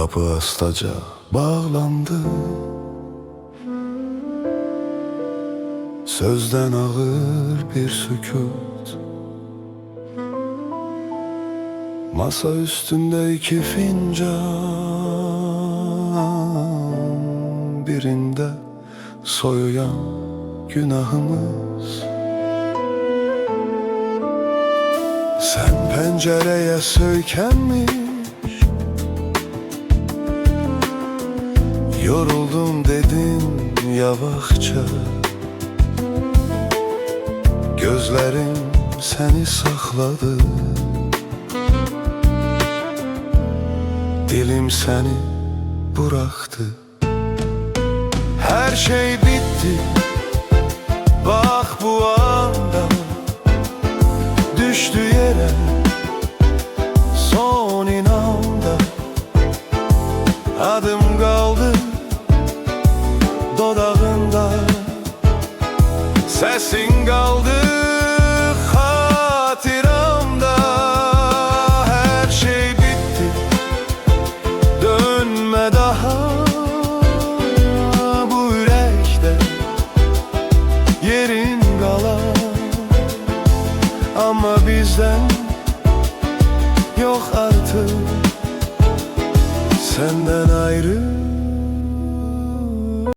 Kapı astaca bağlandı. Sözden ağır bir sükut. Masa üstünde iki fincan, birinde soyuyan günahımız. Sen pencereye sökenmiş, yoruldum dedin yavaşça. Gözlerim seni sakladı, dilim seni bıraktı. Her şey bitti, bak bu anda düştü yere son inanda. Adım kaldı dodağında, sesin kaldı hatıramda. Her şey bitti, dönme daha bu yürekte, yerin kalan. Ama bizden yok artık, senden ayrı